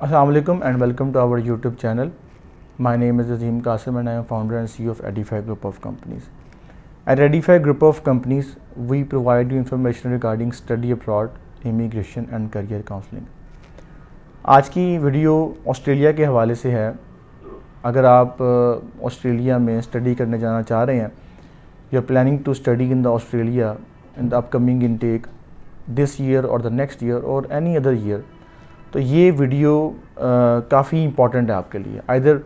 Assalamu alaikum and welcome to our YouTube channel. My name is Azim Qasim and I am founder and CEO of Edify Group of Companies. At Edify Group of Companies, we provide you information regarding study abroad, immigration and career counseling. आज की video Australia के हवाले से है। अगर आप Australia में study करने जाना चाह रहे हैं, you are planning to study in the Australia in the upcoming intake this year और द नेक्स्ट ईयर और एनी अदर ईयर, तो ये वीडियो काफ़ी इंपॉर्टेंट है आपके लिए। Either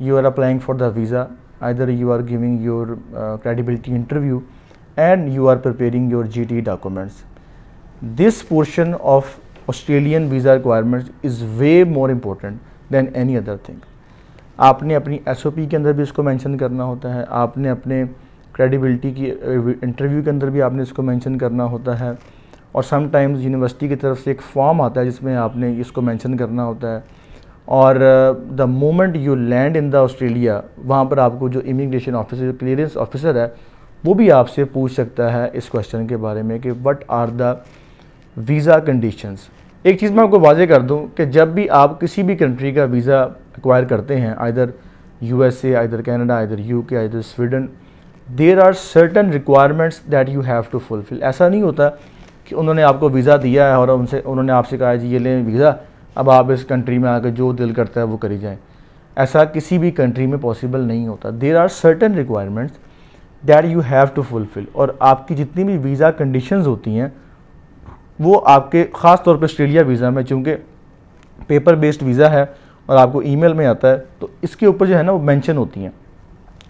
you are applying for the visa, either you are giving your credibility interview and you are preparing your GT documents. This portion of Australian visa requirements is way more important than any other thing. आपने अपनी SOP के अंदर भी इसको mention करना होता है, आपने अपने क्रेडिबिलिटी की इंटरव्यू के अंदर भी आपने इसको मेंशन करना होता है, और समटाइम्स यूनिवर्सिटी की तरफ से एक फॉर्म आता है जिसमें आपने इसको मेंशन करना होता है। और the moment you land in the Australia, वहाँ पर आपको जो इमिग्रेशन ऑफिसर, जो क्लियरेंस ऑफिसर है, वो भी आपसे पूछ सकता है इस क्वेश्चन के बारे में कि what are the visa conditions. एक चीज़ मैं आपको वाजे कर दूं कि जब भी आप किसी भी कंट्री का वीज़ा एक्वायर करते हैं, either USA, either Canada, either UK, either Sweden, there are certain requirements that you have to fulfil. ऐसा नहीं होता कि उन्होंने आपको वीज़ा दिया है और उन्होंने आपसे कहा जी ये लें वीज़ा, अब आप इस कंट्री में आकर जो दिल करता है वो करी जाएं। ऐसा किसी भी कंट्री में पॉसिबल नहीं होता। There are certain requirements that you have to fulfil, और आपकी जितनी भी वीज़ा कंडीशंस होती हैं वो आपके ख़ास तौर पर ऑस्ट्रेलिया वीज़ा में, चूँकि पेपर बेस्ड वीज़ा है और आपको ईमेल में आता है, तो इसके ऊपर जो है ना वो मेंशन होती हैं।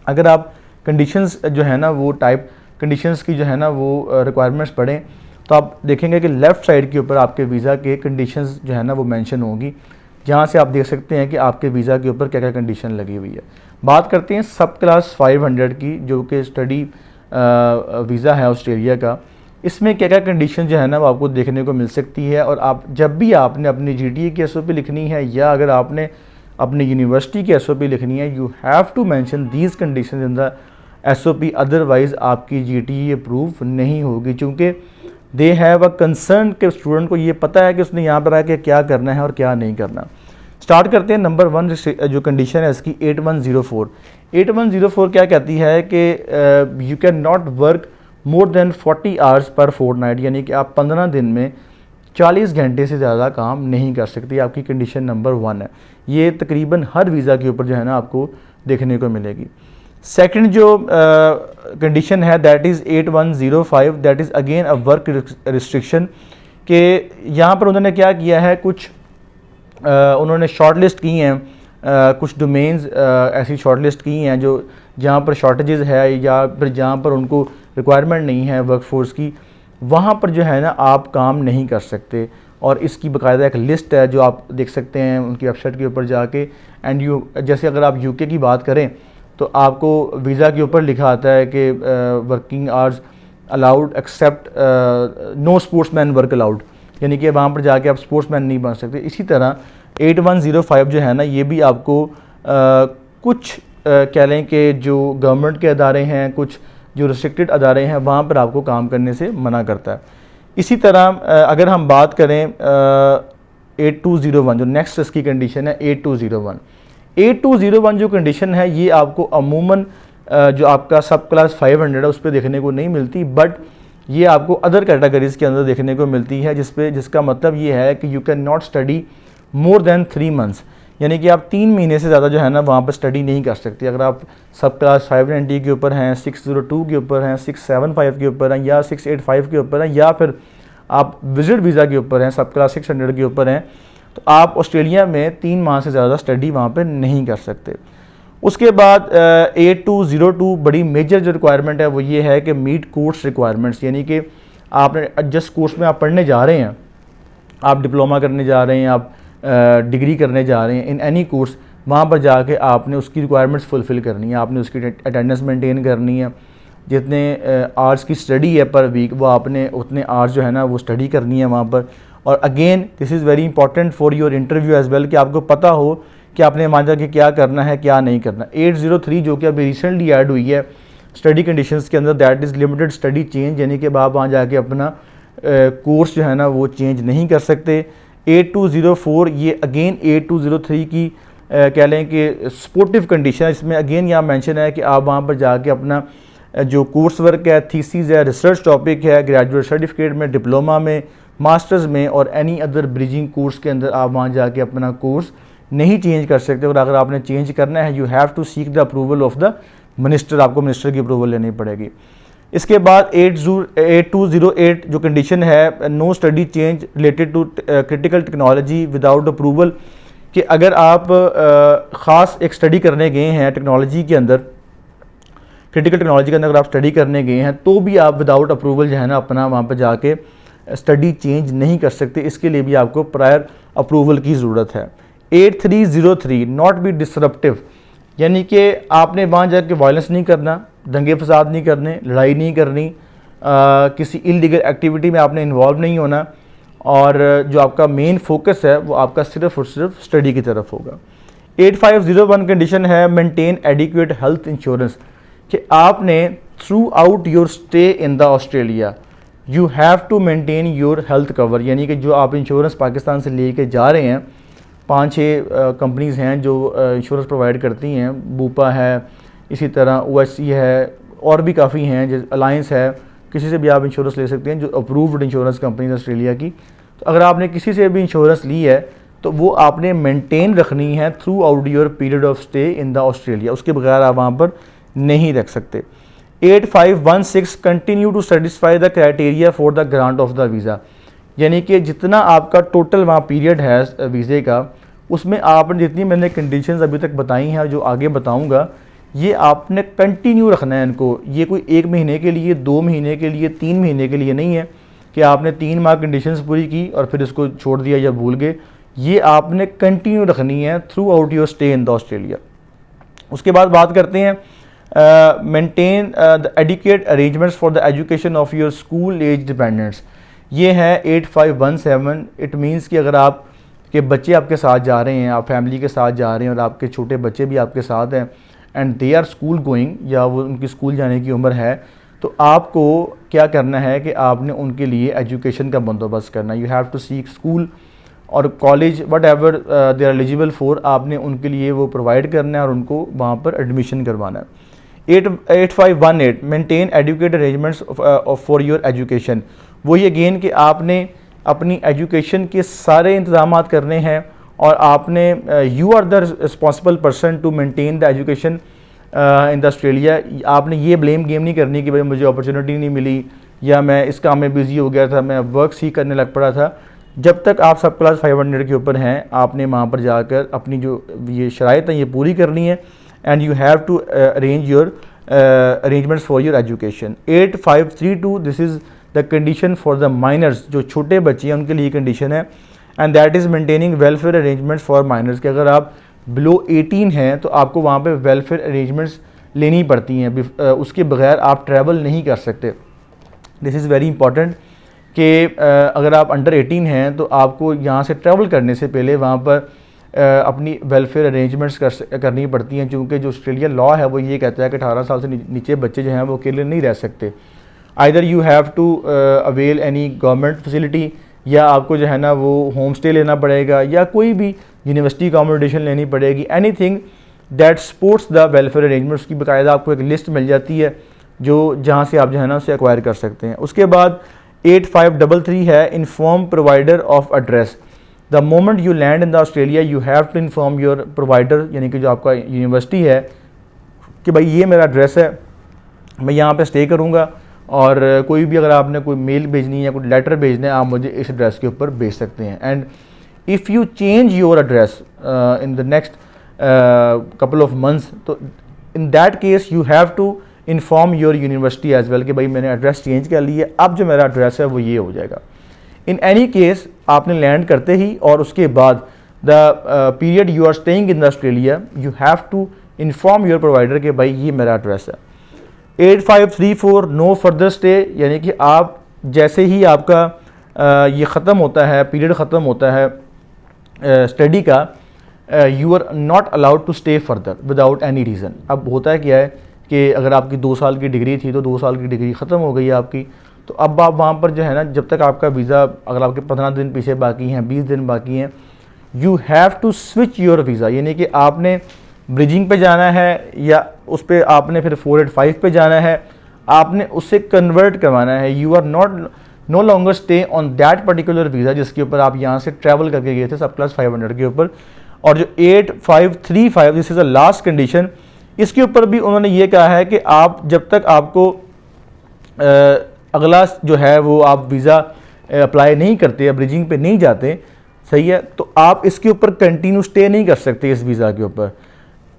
अगर आप कंडीशंस जो है ना वो टाइप कंडीशंस की जो है ना वो रिक्वायरमेंट्स पढ़ें, तो आप देखेंगे कि लेफ़्ट साइड के ऊपर आपके वीज़ा के कंडीशंस जो है ना वो मेंशन होंगी, जहाँ से आप देख सकते हैं कि आपके वीज़ा के ऊपर क्या क्या कंडीशन लगी हुई है। बात करते हैं सब क्लास 500 की, जो कि स्टडी वीज़ा है ऑस्ट्रेलिया का। इसमें क्या क्या कंडीशन जो है ना वो आपको देखने को मिल सकती है, और आप जब भी आपने अपनी GTA की SOP लिखनी है या अगर आपने अपनी यूनिवर्सिटी की SOP लिखनी है, you have to mention these condition in the SOP, otherwise आपकी GTA अप्रूव नहीं होगी, क्योंकि दे हैव अ कंसर्न कि स्टूडेंट को ये पता है कि उसने यहाँ पर आके क्या करना है और क्या नहीं करना। स्टार्ट करते हैं। नंबर 1 जो कंडीशन है इसकी 8104। 8104 क्या कहती है कि you can not work more than 40 hours per fortnight, यानी कि आप 15 दिन में 40 घंटे से ज़्यादा काम नहीं कर सकती। आपकी कंडीशन नंबर 1 है। ये तकरीबन हर वीज़ा के ऊपर जो है ना आपको देखने को मिलेगी। सेकंड जो कंडीशन है that is 8105, that is again a work restriction, कि यहाँ पर उन्होंने क्या किया है, कुछ उन्होंने शॉर्ट लिस्ट की हैं, कुछ डोमेन्स ऐसी शॉर्ट लिस्ट की हैं जो जहाँ पर शॉर्टेजेस है या फिर जहाँ पर उनको रिक्वायरमेंट नहीं है वर्कफोर्स की, वहाँ पर जो है ना आप काम नहीं कर सकते। और इसकी बाकायदा एक लिस्ट है जो आप देख सकते हैं उनकी वेबसाइट के ऊपर जाके। एंड जैसे अगर आप UK की बात करें तो आपको वीज़ा के ऊपर लिखा आता है कि working hours allowed except no sportsman work allowed, यानी कि वहाँ पर जाके आप स्पोर्ट्समैन नहीं बन सकते। इसी तरह 8105 जो है ना ये भी आपको कुछ कह लें कि जो गवर्नमेंट के अदारे हैं, कुछ जो रिस्ट्रिक्टेड अदारे हैं, वहाँ पर आपको काम करने से मना करता है। इसी तरह अगर हम बात करें 8201, जो नेक्स्ट इसकी कंडीशन है 8201। 8201 जो कंडीशन है ये आपको अमूमन जो आपका सब क्लास 500 है उस पर देखने को नहीं मिलती, बट ये आपको अदर कैटेगरीज़ के अंदर देखने को मिलती है, जिसका मतलब ये है कि you can not study more than 3 months, यानी कि आप 3 महीने से ज़्यादा जो है ना वहाँ पर स्टडी नहीं कर सकती। अगर आप सब क्लास 590 के ऊपर हैं, 602 के ऊपर हैं, 675 के ऊपर हैं या 685 के ऊपर हैं, या फिर आप विजिट वीज़ा के ऊपर हैं, सब क्लास 600 के ऊपर हैं, तो आप ऑस्ट्रेलिया में 3 माह से ज़्यादा स्टडी वहाँ पे नहीं कर सकते। उसके बाद 8202 बड़ी मेजर जो रिक्वायरमेंट है वो ये है कि मीट कोर्स रिक्वायरमेंट्स, यानी कि आपने जिस कोर्स में आप पढ़ने जा रहे हैं, आप डिप्लोमा करने जा रहे हैं, आप डिग्री करने जा रहे हैं, इन एनी कोर्स, वहाँ पर जाके आपने उसकी रिक्वायरमेंट्स फुलफ़िल करनी है, आपने उसकी अटेंडेंस मेंटेन करनी है, जितने आवर्स की स्टडी है पर वीक वो आपने उतने आवर्स जो है ना वो स्टडी करनी है वहाँ पर। और again this is very important for your interview as well, कि आपको पता हो कि आपने वहाँ जाके क्या करना है क्या नहीं करना। 803 जो कि अभी रिसेंटली ऐड हुई है स्टडी कंडीशंस के अंदर, that is limited study change, यानी कि आप वहाँ जाके अपना कोर्स जो है ना वो चेंज नहीं कर सकते। 8204 ये अगेन 8203 की कह लें कि सपोर्टिव कंडीशन है। इसमें अगेन यहाँ मेंशन है कि आप वहाँ पर जाके अपना जो कोर्स वर्क है, थीसिस है, रिसर्च टॉपिक है, ग्रेजुएट सर्टिफिकेट में, डिप्लोमा में, मास्टर्स में और एनी अदर ब्रिजिंग कोर्स के अंदर आप वहाँ जाके अपना कोर्स नहीं चेंज कर सकते। और अगर आपने चेंज करना है you have to seek the approval of the minister, आपको मिनिस्टर की अप्रूवल लेनी पड़ेगी। इसके बाद 8208 जो कंडीशन है, no study change related to critical technology without approval, कि अगर आप ख़ास एक स्टडी करने गए हैं टेक्नोलॉजी के अंदर, क्रिटिकल टेक्नोलॉजी के अंदर अगर आप स्टडी करने गए हैं तो भी आप विदाउट अप्रूवल जो है ना अपना वहाँ पर जाके स्टडी चेंज नहीं कर सकते। इसके लिए भी आपको प्रायर अप्रूवल की ज़रूरत है। 8303 नॉट बी डिसरप्टिव, यानी कि आपने वहाँ जाके वायलेंस नहीं करना, दंगे फसाद नहीं करने, लड़ाई नहीं करनी, किसी इलीगल एक्टिविटी में आपने इन्वॉल्व नहीं होना, और जो आपका मेन फोकस है वो आपका सिर्फ और सिर्फ स्टडी की तरफ होगा। 8501 कंडीशन है मेंटेन एडिक्वेट हेल्थ इंश्योरेंस, कि आपने throughout your stay in the Australia you have to maintain your health cover, यानी कि जो आप इंश्योरेंस पाकिस्तान से लेके जा रहे हैं, 5-6 कंपनीज़ हैं जो इंश्योरेंस प्रोवाइड करती हैं, बूपा है, इसी तरह OHC है, और भी काफ़ी हैं, जैसे अलायंस है, किसी से भी आप इंश्योरेंस ले सकते हैं जो अप्रूव्ड इंश्योरेंस कंपनीज ऑस्ट्रेलिया की। तो अगर आपने किसी से भी इंश्योरेंस ली है तो वो आपने मेंटेन रखनी है throughout your period of stay in the Australia, उसके बगैर आप वहाँ पर नहीं रख सकते। 8516 continue to satisfy the criteria for the grant of the visa, यानी कि जितना आपका टोटल वहाँ पीरियड है वीज़े का, उसमें आपने जितनी मैंने कंडीशंस अभी तक बताई हैं, जो आगे बताऊँगा, ये आपने कंटिन्यू रखना है इनको। ये कोई 1 महीने के लिए, 2 महीने के लिए, 3 महीने के लिए नहीं है कि आपने 3 माह कंडीशंस पूरी की और फिर इसको छोड़ दिया या भूल गए। ये आपने कंटिन्यू रखनी है throughout your stay in the Australia. उसके बाद बात करते हैं maintain the adequate arrangements for the education of your school age dependants, ये है 8517। इट मीन्स कि अगर आप के बच्चे आपके साथ जा रहे हैं, आप फैमिली के साथ जा रहे हैं और आपके छोटे बच्चे भी आपके साथ हैं and they are school going, या वो उनकी स्कूल जाने की उम्र है, तो आपको क्या करना है कि आपने उनके लिए एजुकेशन का बंदोबस्त करना है। You have to seek school और college whatever they are eligible for, आपने उनके लिए वो प्रोवाइड करना है और उनको वहाँ पर एडमिशन करवाना है। 8518 maintain educate arrangements for your education, वही अगेन कि आपने अपनी एजुकेशन के सारे इंतजाम करने हैं और आपने you are the responsible person to maintain the education in the Australia. आपने ये ब्लेम गेम नहीं करनी कि भाई मुझे अपॉर्चुनिटी नहीं मिली या मैं इस काम में बिज़ी हो गया था, मैं वर्क ही करने लग पड़ा था। जब तक आप सब क्लास 500 के ऊपर हैं, आपने वहाँ पर जाकर अपनी जो ये शराइत हैं ये पूरी करनी है and you have to arrange your arrangements for your education. 8532 this is the condition for the minors, जो छोटे बच्चे हैं उनके लिए कंडीशन है, and that is maintaining welfare arrangements for minors, कि अगर आप बिलो 18 हैं तो आपको वहाँ पे वेलफेयर अरेंजमेंट्स लेनी पड़ती हैं, उसके बगैर आप ट्रैवल नहीं कर सकते। दिस इज़ वेरी इंपॉर्टेंट कि अगर आप अंडर 18 हैं तो आपको यहाँ से ट्रैवल करने से पहले वहाँ पर अपनी वेलफेयर अरेंजमेंट्स करनी पड़ती हैं, क्योंकि जो ऑस्ट्रेलिया लॉ है वो ये कहता है कि 18 साल से नीचे बच्चे जो हैं वो अकेले नहीं रह सकते। Either you have to avail any government facility, या आपको जो है ना वो होम स्टे लेना पड़ेगा या कोई भी यूनिवर्सिटी अकोमोडेशन लेनी पड़ेगी, anything that supports the welfare arrangements की बाकायदा आपको एक लिस्ट मिल जाती है जो जहाँ से आप जो है ना उसे एक्वायर कर सकते हैं। उसके बाद 8533 है inform provider of address, the moment you land in the Australia you have to inform your provider, यानी कि जो आपका यूनिवर्सिटी है, कि भाई ये मेरा एड्रेस है, मैं यहाँ पे स्टे करूँगा और कोई भी अगर आपने कोई मेल भेजनी है या कोई लेटर भेजना है आप मुझे इस एड्रेस के ऊपर भेज सकते हैं। And if you change your address in the next couple of months, तो in that case you have to inform your university as well कि भाई मैंने एड्रेस चेंज कर लिया, अब जो मेरा एड्रेस है वो ये हो जाएगा। इन एनी केस आपने लैंड करते ही और उसके बाद the period you are staying in the Australia you have to inform your provider कि भाई ये मेरा एड्रेस है। 8534 नो फर्दर स्टे, यानी कि आप जैसे ही आपका ये ख़त्म होता है, पीरियड ख़त्म होता है स्टडी का, you are not allowed to stay further without any reason. अब होता है क्या है कि अगर आपकी 2 साल की डिग्री थी तो 2 साल की डिग्री ख़त्म हो गई आपकी, तो अब आप वहाँ पर जो है ना, जब तक आपका वीज़ा, अगर आपके 15 दिन पीछे बाकी हैं, 20 दिन बाकी हैं, you have to switch your visa, यानी कि आपने ब्रिजिंग पे जाना है या उस पर आपने फिर 485 पे जाना है, आपने उससे कन्वर्ट करवाना है। You are no longer stay on that particular visa जिसके ऊपर आप यहाँ से ट्रैवल करके गए थे सब क्लास 500 के ऊपर। और जो 8535, this is the last condition, इसके ऊपर भी उन्होंने ये कहा है कि आप जब तक आपको अगला जो है वो आप वीज़ा अप्लाई नहीं करते या ब्रिजिंग पे नहीं जाते, सही है, तो आप इसके ऊपर कंटिन्यू स्टे नहीं कर सकते इस वीज़ा के ऊपर।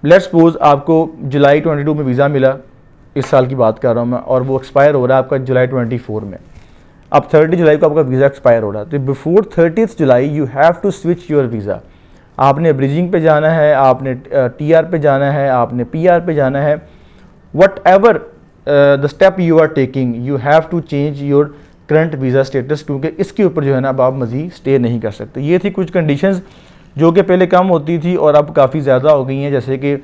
लेट्स सपोज आपको जुलाई 22 में वीज़ा मिला, इस साल की बात कर रहा हूँ मैं, और वो एक्सपायर हो रहा है आपका जुलाई 24 में। अब 30 जुलाई को आपका वीज़ा एक्सपायर हो रहा है, तो before 30 July you have to switch your visa. आपने ब्रिजिंग पे जाना है, आपने TR पे जाना है, आपने PR पे जाना है, whatever the step you are taking, you have to change your current visa status, क्योंकि इसके ऊपर जो है ना अब आप मज़ीद स्टे नहीं कर सकते। ये थी कुछ कंडीशंस जो कि पहले कम होती थी और अब काफ़ी ज़्यादा हो गई हैं, जैसे कि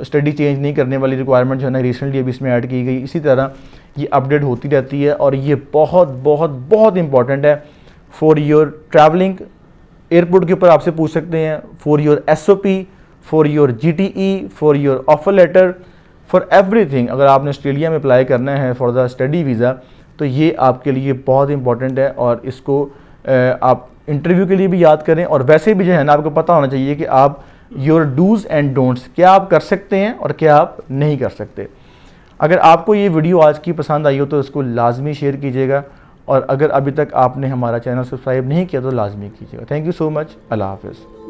स्टडी चेंज नहीं करने वाली रिक्वायरमेंट जो है ना रिसेंटली अभी इसमें ऐड की गई। इसी तरह ये अपडेट होती रहती है और ये बहुत बहुत बहुत इंपॉर्टेंट है फॉर योर ट्रैवलिंग। एयरपोर्ट के ऊपर आपसे पूछ सकते हैं, for your SOP, for your GTE, for your offer letter, for everything. अगर आपने ऑस्ट्रेलिया में अप्लाई करना है फॉर द स्टडी वीज़ा तो ये आपके लिए बहुत इंपॉर्टेंट है और इसको आप इंटरव्यू के लिए भी याद करें। और वैसे भी जो है ना आपको पता होना चाहिए कि आप योर डूज़ एंड डोंट्स, क्या आप कर सकते हैं और क्या आप नहीं कर सकते। अगर आपको ये वीडियो आज की पसंद आई हो तो इसको लाजमी शेयर कीजिएगा, और अगर अभी तक आपने हमारा चैनल सब्सक्राइब नहीं किया तो लाजमी कीजिएगा। Thank you so much. अल्लाह हाफ़िज़।